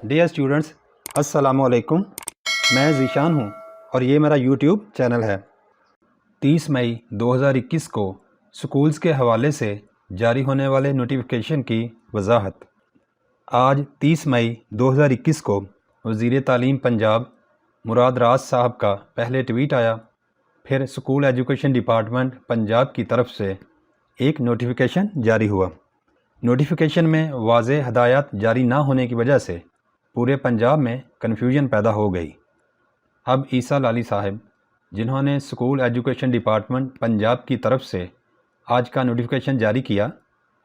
Dear students, السلام علیکم۔ میں ذیشان ہوں اور یہ میرا یوٹیوب چینل ہے۔ 30 مئی 2021 کو سکولز کے حوالے سے جاری ہونے والے نوٹیفیکیشن کی وضاحت۔ آج 30 مئی 2021 کو وزیر تعلیم پنجاب مراد راز صاحب کا پہلے ٹویٹ آیا، پھر اسکول ایجوکیشن ڈپارٹمنٹ پنجاب کی طرف سے ایک نوٹیفیکیشن جاری ہوا۔ نوٹیفیکیشن میں واضح ہدایات جاری نہ ہونے کی وجہ سے پورے پنجاب میں کنفیوژن پیدا ہو گئی۔ اب عیسیٰ لالی صاحب، جنہوں نے اسکول ایجوکیشن ڈپارٹمنٹ پنجاب کی طرف سے آج کا نوٹیفیکیشن جاری کیا،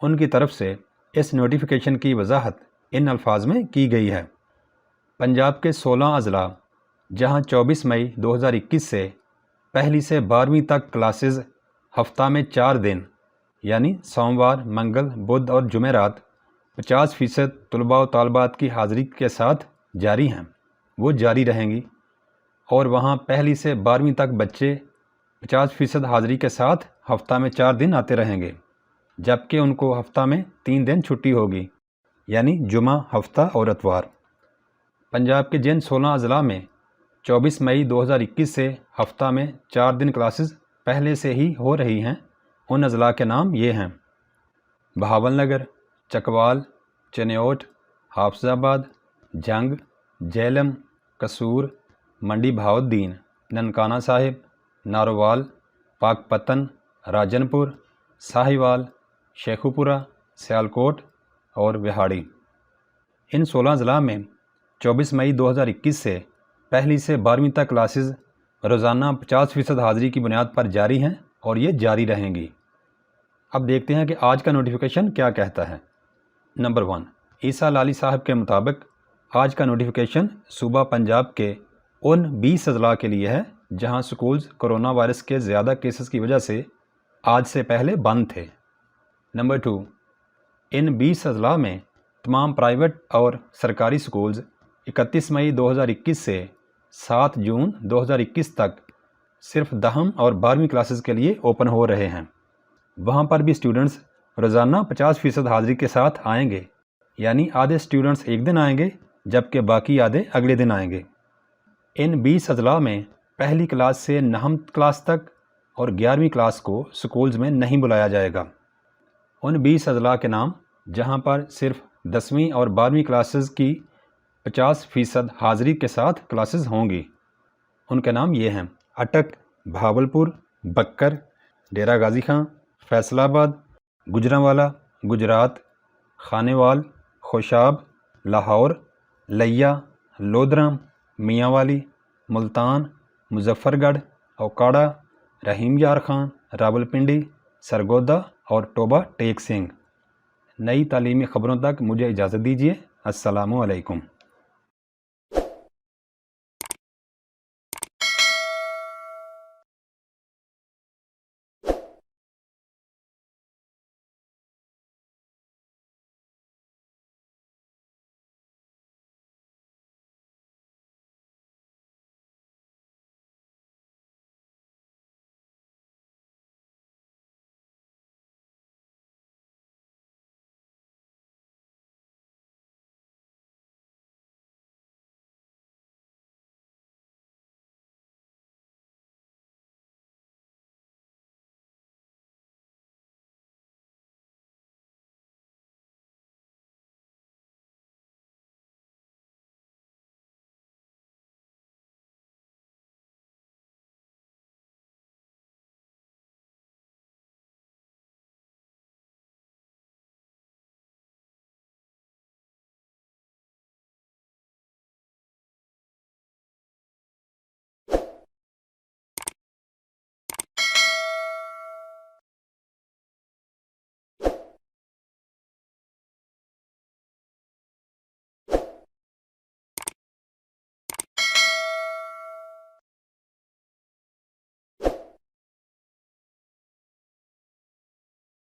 ان کی طرف سے اس نوٹیفیکیشن کی وضاحت ان الفاظ میں کی گئی ہے۔ پنجاب کے 16 اضلاع، جہاں 24 مئی 2021 سے پہلی سے 12ویں تک کلاسز ہفتہ میں 4 دن یعنی سوموار، منگل، بدھ اور جمعرات 50% طلباء و طالبات کی حاضری کے ساتھ جاری ہیں، وہ جاری رہیں گی، اور وہاں پہلی سے 12ویں تک بچے 50% حاضری کے ساتھ ہفتہ میں 4 دن آتے رہیں گے، جبکہ ان کو ہفتہ میں 3 دن چھٹی ہوگی، یعنی جمعہ، ہفتہ اور اتوار۔ پنجاب کے جن 16 اضلاع میں 24 مئی 2021 سے ہفتہ میں 4 دن کلاسز پہلے سے ہی ہو رہی ہیں، ان اضلاع کے نام یہ ہیں: بہاول نگر، چکوال، چنیوٹ، حافظ آباد، جنگ، جہلم، قصور، منڈی بہاؤالدین، ننکانہ صاحب، نارووال، پاک پتن، راجن پور، ساہیوال، شیخوپورہ، سیالکوٹ اور وہاڑی۔ ان 16 اضلاع میں 24 مئی 2021 سے پہلی سے 12ویں تک کلاسز روزانہ 50% حاضری کی بنیاد پر جاری ہیں اور یہ جاری رہیں گی۔ اب دیکھتے ہیں کہ آج کا نوٹیفیکیشن کیا کہتا ہے۔ نمبر 1، عیسیٰ لالی صاحب کے مطابق آج کا نوٹیفیکیشن صوبہ پنجاب کے ان 20 اضلاع کے لیے ہے جہاں سکولز کرونا وائرس کے زیادہ کیسز کی وجہ سے آج سے پہلے بند تھے۔ نمبر 2، ان 20 اضلاع میں تمام پرائیویٹ اور سرکاری سکولز 31 مئی 2021 سے 7 جون 2021 تک صرف 10 اور 12ویں کلاسز کے لیے اوپن ہو رہے ہیں۔ وہاں پر بھی اسٹوڈنٹس روزانہ 50% حاضری کے ساتھ آئیں گے، یعنی آدھے اسٹوڈنٹس ایک دن آئیں گے جبکہ باقی آدھے اگلے دن آئیں گے۔ ان 20 اضلاع میں پہلی کلاس سے 9 کلاس تک اور 11ویں کلاس کو سکولز میں نہیں بلایا جائے گا۔ ان 20 اضلاع کے نام جہاں پر صرف 10ویں اور 12ویں کلاسز کی 50% حاضری کے ساتھ کلاسز ہوں گی، ان کے نام یہ ہیں: اٹک، بہاولپور، بکر، ڈیرہ غازی خان، فیصل آباد، گجرانوالہ، گجرات، خانیوال، خوشاب، لاہور، لیا، لودھرم، میاں والی، ملتان، مظفر گڑھ، اوکاڑہ، رحیم یار خان، راولپنڈی، سرگودا اور ٹوبہ ٹیک سنگھ۔ نئی تعلیمی خبروں تک مجھے اجازت دیجیے۔ السلام علیکم۔